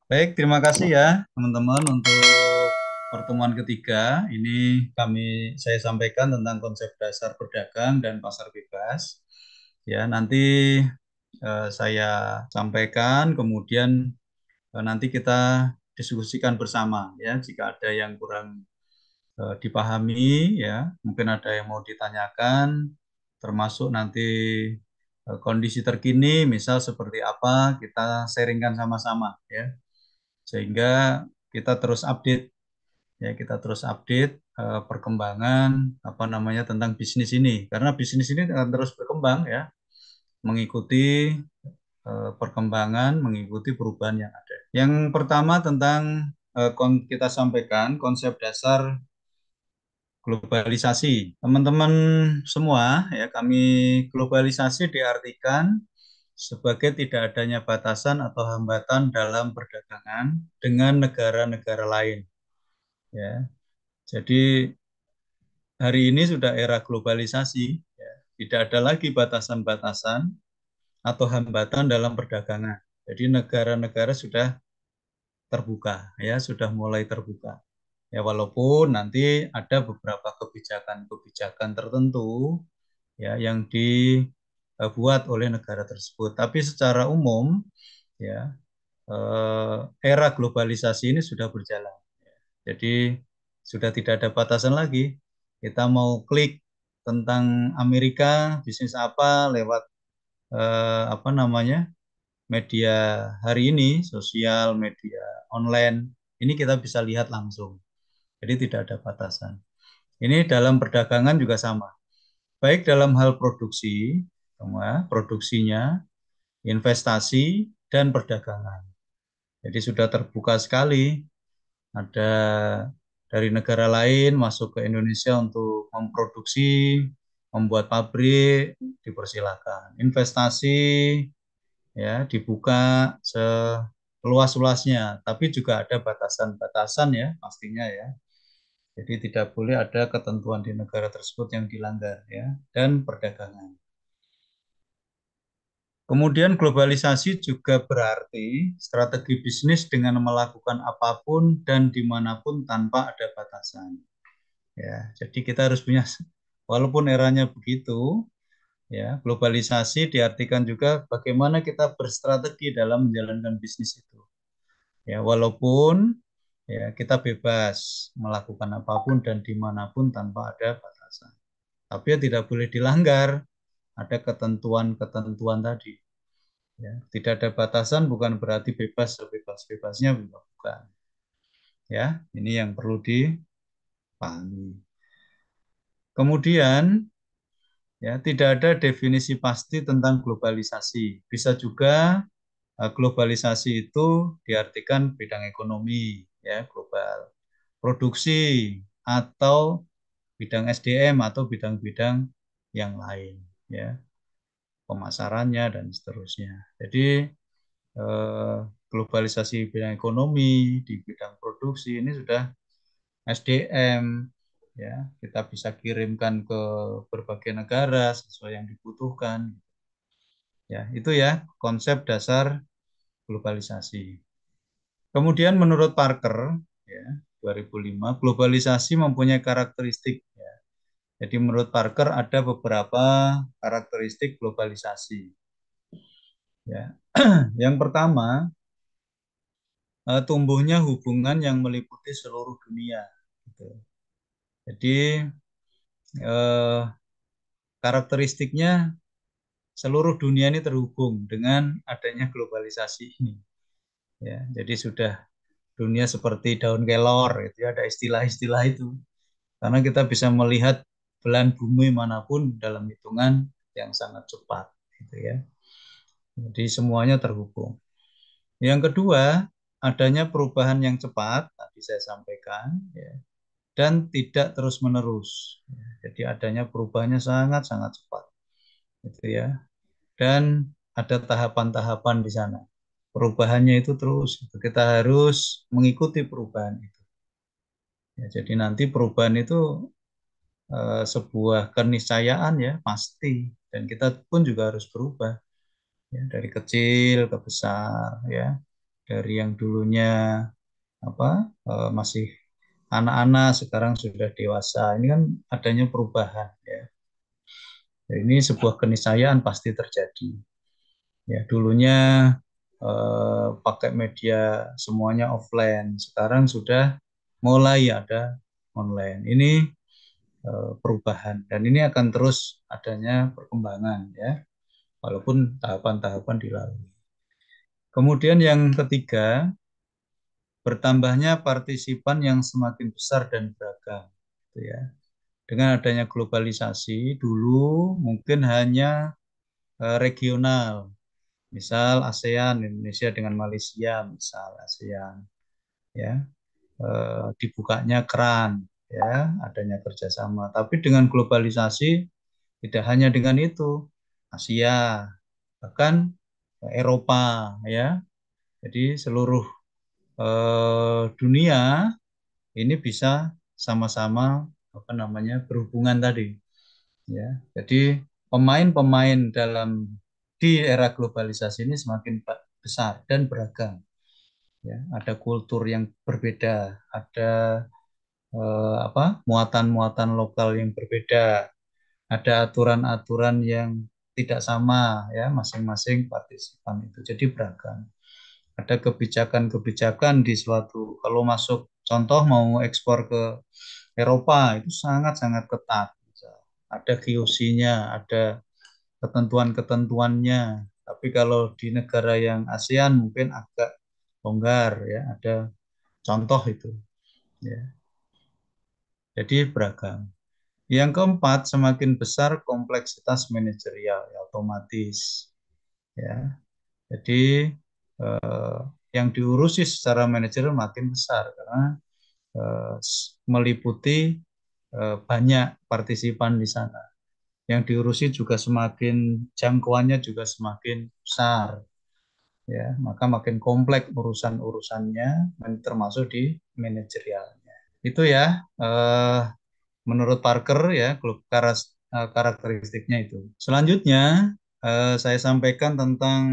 Baik, terima kasih ya teman-teman untuk pertemuan ketiga. Ini saya sampaikan tentang konsep dasar berdagang dan pasar bebas. Ya, nanti saya sampaikan, kemudian nanti kita diskusikan bersama ya. Jika ada yang kurang dipahami ya, mungkin ada yang mau ditanyakan, termasuk nanti kondisi terkini, misal seperti apa, kita sharingkan sama-sama ya sehingga kita terus update ya kita terus update perkembangan apa namanya tentang bisnis ini karena bisnis ini akan terus berkembang ya mengikuti perkembangan mengikuti perubahan yang ada. Yang pertama tentang kita sampaikan konsep dasar globalisasi. Teman-teman semua ya kami globalisasi diartikan sebagai tidak adanya batasan atau hambatan dalam perdagangan dengan negara-negara lain ya. Jadi hari ini sudah era globalisasi ya. Tidak ada lagi batasan-batasan atau hambatan dalam perdagangan. Jadi negara-negara sudah terbuka ya, sudah mulai terbuka. Ya walaupun nanti ada beberapa kebijakan-kebijakan tertentu ya yang dibuat oleh negara tersebut. Tapi secara umum ya era globalisasi ini sudah berjalan. Jadi sudah tidak ada batasan lagi. Kita mau klik tentang Amerika, bisnis apa lewat apa namanya media hari ini, sosial media online. Ini kita bisa lihat langsung. Jadi tidak ada batasan. Ini dalam perdagangan juga sama. Baik dalam hal produksi, produksinya, investasi, dan perdagangan. Jadi sudah terbuka sekali ada dari negara lain masuk ke Indonesia untuk memproduksi, membuat pabrik, dipersilakan. Investasi ya dibuka seluas-luasnya, tapi juga ada batasan-batasan ya pastinya ya. Jadi tidak boleh ada ketentuan di negara tersebut yang dilanggar ya dan perdagangan. Kemudian globalisasi juga berarti strategi bisnis dengan melakukan apapun dan dimanapun tanpa ada batasan. Ya, jadi kita harus punya, walaupun eranya begitu, ya, globalisasi diartikan juga bagaimana kita berstrategi dalam menjalankan bisnis itu. Ya, walaupun ya kita bebas melakukan apapun dan dimanapun tanpa ada batasan. Tapi ya tidak boleh dilanggar, ada ketentuan-ketentuan tadi. Ya, tidak ada batasan bukan berarti bebas sebebas-bebasnya, bukan. Ya, ini yang perlu dipahami. Kemudian ya, tidak ada definisi pasti tentang globalisasi. Bisa juga globalisasi itu diartikan bidang ekonomi ya global, produksi atau bidang SDM atau bidang-bidang yang lain ya, pemasarannya dan seterusnya. Jadi globalisasi bidang ekonomi di bidang produksi ini sudah SDM ya, kita bisa kirimkan ke berbagai negara sesuai yang dibutuhkan. Ya, itu ya konsep dasar globalisasi. Kemudian menurut Parker ya 2005 globalisasi mempunyai karakteristik ya. Jadi menurut Parker ada beberapa karakteristik globalisasi ya. Yang pertama tumbuhnya hubungan yang meliputi seluruh dunia gitu. Jadi eh, karakteristiknya seluruh dunia ini terhubung dengan adanya globalisasi ini ya. Jadi sudah dunia seperti daun kelor itu ya, ada istilah-istilah itu karena kita bisa melihat belahan bumi manapun dalam hitungan yang sangat cepat gitu ya. Jadi semuanya terhubung. Yang kedua, adanya perubahan yang cepat tadi saya sampaikan ya, dan tidak terus-menerus. Jadi adanya perubahannya sangat-sangat cepat gitu ya. Dan ada tahapan-tahapan di sana. Perubahannya itu terus gitu. Kita harus mengikuti perubahan itu. Ya, jadi nanti perubahan itu sebuah keniscayaan ya pasti dan kita pun juga harus berubah ya dari kecil ke besar ya dari yang dulunya masih anak-anak sekarang sudah dewasa. Ini kan adanya perubahan ya. Ini sebuah keniscayaan pasti terjadi. Ya, dulunya pakai media semuanya offline, sekarang sudah mulai ada online. Ini perubahan dan ini akan terus adanya perkembangan ya, walaupun tahapan-tahapan dilalui. Kemudian yang ketiga, bertambahnya partisipan yang semakin besar dan beragam, gitu ya. Dengan adanya globalisasi, dulu mungkin hanya regional, misal ASEAN, Indonesia dengan Malaysia, misal ASEAN, ya, dibukanya keran, ya, adanya kerjasama. Tapi dengan globalisasi tidak hanya dengan itu, Asia, bahkan Eropa, ya. Jadi seluruh dunia ini bisa sama-sama berhubungan tadi, ya. Jadi pemain-pemain di era globalisasi ini semakin besar dan beragam, ya. Ada kultur yang berbeda, ada muatan-muatan lokal yang berbeda, ada aturan-aturan yang tidak sama ya masing-masing partisipan itu. Jadi beragam. Ada kebijakan-kebijakan di suatu, kalau masuk contoh mau ekspor ke Eropa itu sangat-sangat ketat. Ada QC-nya, ada ketentuan-ketentuannya. Tapi kalau di negara yang ASEAN mungkin agak longgar ya, ada contoh itu ya. Jadi beragam. Yang keempat, semakin besar kompleksitas manajerial ya, otomatis ya. Jadi eh, yang diurusi secara manajerial makin besar karena meliputi banyak partisipan di sana. Yang diurusi juga semakin jangkauannya juga semakin besar ya, maka makin kompleks urusan-urusannya termasuk di manajerialnya. Itu ya menurut Parker ya karakteristiknya itu. Selanjutnya saya sampaikan tentang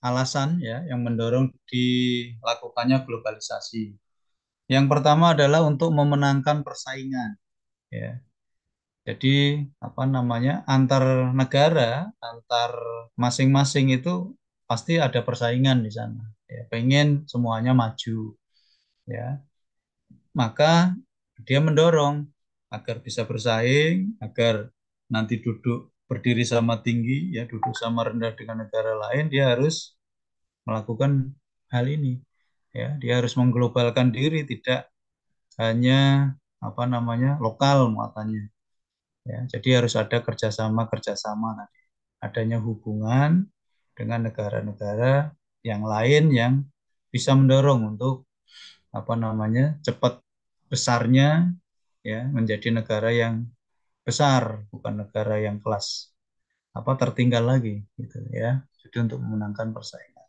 alasan ya yang mendorong dilakukannya globalisasi. Yang pertama adalah untuk memenangkan persaingan ya. Jadi antar negara, antar masing-masing itu pasti ada persaingan di sana. Ya, pengen semuanya maju ya. Maka dia mendorong agar bisa bersaing, agar nanti duduk berdiri sama tinggi, ya duduk sama rendah dengan negara lain, dia harus melakukan hal ini. Ya, dia harus mengglobalkan diri, tidak hanya lokal muatannya. Ya, jadi harus ada kerjasama nanti, adanya hubungan dengan negara-negara yang lain yang bisa mendorong untuk cepat besarnya ya menjadi negara yang besar, bukan negara yang kelas tertinggal lagi gitu ya. Jadi untuk memenangkan persaingan.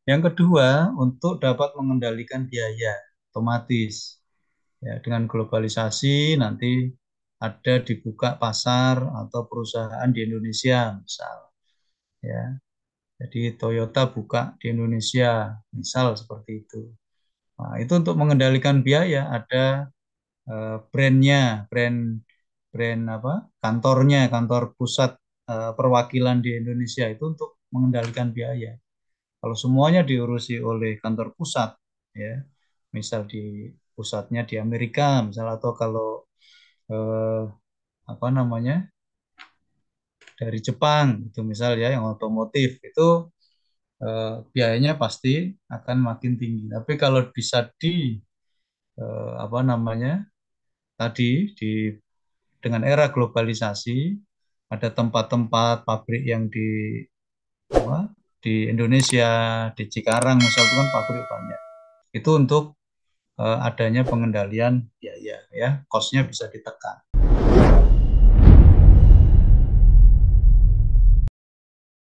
Yang kedua, untuk dapat mengendalikan biaya otomatis. Ya, dengan globalisasi nanti ada dibuka pasar atau perusahaan di Indonesia misal ya. Jadi Toyota buka di Indonesia misal seperti itu. Nah, itu untuk mengendalikan biaya ada brandnya, brand kantor pusat perwakilan di Indonesia itu untuk mengendalikan biaya. Kalau semuanya diurusi oleh kantor pusat, ya, misal di pusatnya di Amerika, misal atau kalau eh, dari Jepang, itu misal ya yang otomotif itu biayanya pasti akan makin tinggi. Tapi kalau bisa di eh, apa namanya tadi di dengan era globalisasi ada tempat-tempat pabrik yang apa, di Indonesia, di Cikarang misal itu kan pabrik banyak. Itu untuk adanya pengendalian biaya ya, cost-nya bisa ditekan.